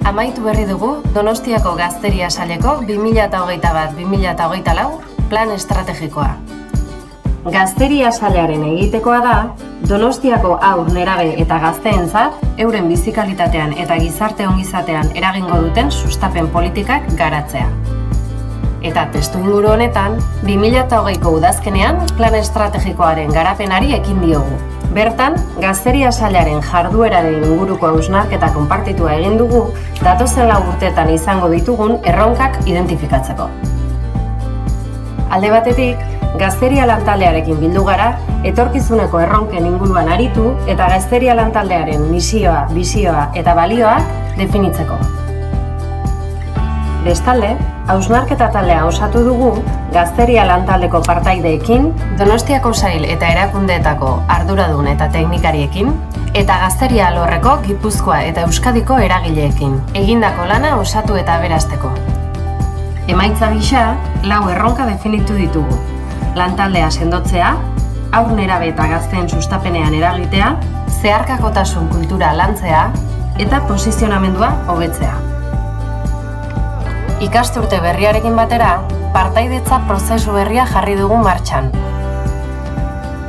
Amaitu berri dugu Donostiako Gazteria Saileko 2021-2024 plan estrategikoa. Gazteria Sailaren egitekoa da Donostiako haur, nerabe eta gazteentzat euren bizikalitatean eta gizarte ongizatean eragingo duten sustapen politikak garatzea. Eta testuinguru honetan, 2020ko udazkenean plan estrategikoaren garapenari ekin diogu. Bertan, Gazteria Sailaren jardueraren inguruko hausnarketa konpartitua egin dugu datozen 4 urteetan izango ditugun erronkak identifikatzeko. Alde batetik, Gazteria lantaldearekin bildu gara, etorkizuneko erronken inguruan aritu eta Gazteria lantaldearen misioa, bizioa eta balioak definitzeko. Bestalde, hausnarketa taldea osatu dugu Gazteria lantaldeko partaideekin, Donostiako sail eta erakundeetako arduradun eta teknikariekin, eta Gazteria alorreko Gipuzkoa eta Euskadiko eragileekin, egindako lana osatu eta aberasteko. Emaitza gisa, 4 erronka definitu ditugu. Lantaldea sendotzea, haur, nerabe eta gazteen sustapenean eragitea, zeharkakotasun kultura lantzea eta posizionamendua hobetzea. Ikasturte berriarekin batera, partaidetza prozesu berria jarri dugu martxan.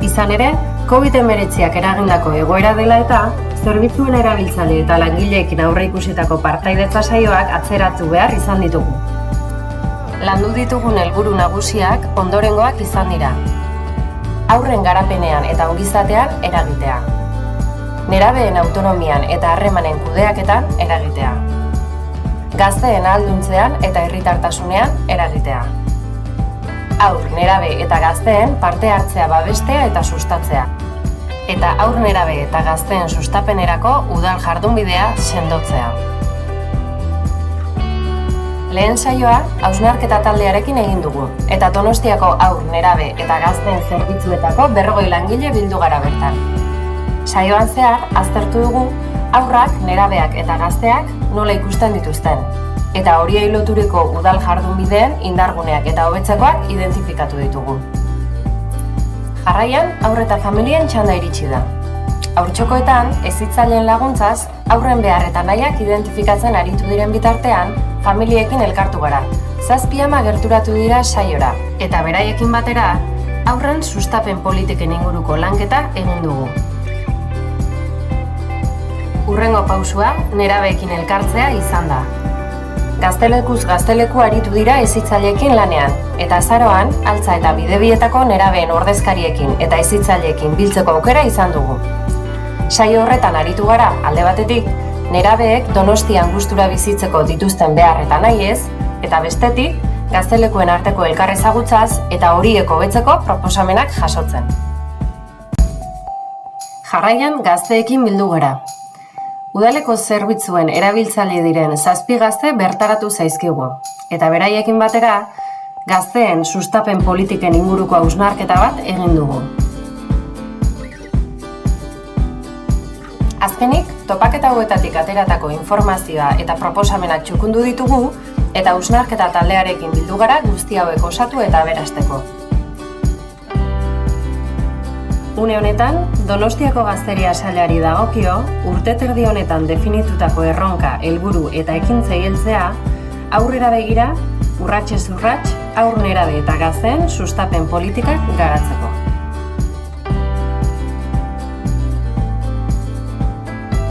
Izan ere, COVID-19ak eragindako egoera dela eta, zerbitzuen erabiltzaile eta langileekin aurreikusitako partaidetza saioak atzeratu behar izan ditugu. Landu ditugun helburu nagusiak ondorengoak izan dira. Haurren garapenean eta ongizatean eragitea. Nerabeen autonomian eta harremanen kudeaketan eragitea. Gazteen ahalduntzean eta herritartasunean eragitea. Haur, nerabe eta gazteen parte hartzea babestea eta sustatzea. Eta haur, nerabe eta gazteen sustapenerako udal jardunbidea sendotzea. Lehen saioa hausnarketa taldearekin egin dugu, eta Donostiako haur, nerabe eta gazteen zerbitzuetako 40 langile bildu gara bertan. Saioan zehar, aztertu dugu haurrak, nerabeak eta gazteak nola ikusten dituzten, eta horiei loturiko udal jardunbideen indarguneak eta hobetzekoak identifikatu ditugu. Jarraian, haur eta familien txanda iritsi da. Haurtxokoetan, hezitzaileen laguntzaz, haurren behar eta nahiak identifikatzen aritu diren bitartean, familiekin elkartu gara. 7 ama gerturatu dira saiora, eta beraiekin batera, haurren sustapen politiken inguruko lanketa egin dugu. Hurrengo pausua, nerabeekin elkartzea izan da. Gaztelekuz gazteleku aritu dira hezitzaileekin lanean, eta azaroan, altza eta bidebietako nerabeen ordezkariekin eta hezitzaileekin biltzeko aukera izan dugu. Saio horretan aritu gara, alde batetik, nerabeek Donostian gustura bizitzeko dituzten behar eta nahi ez, eta bestetik, gaztelekuen arteko elkarrezagutzaz eta horiek hobetzeko proposamenak jasotzen. Jarraian gazteekin bildu gara. Udaleko zerbitzuen erabiltzaile diren 7 gazte bertaratu zaizkigu, eta beraiekin batera, gazteen sustapen politiken inguruko hausnarketa bat egin dugu. Azkenik, topaketa hauetatik ateratako informazioa eta proposamenak txukundu ditugu, eta hausnarketa taldearekin bildu gara guzti hauek osatu eta aberasteko. Une honetan, Donostiako Gazteria Sailari dagokio, urteterdi honetan definitutako erronka, helburu eta ekintzei heltzea, aurrera begira, urratsez urrats, haur, nerabe eta gazteen sustapen politikak garatzeko.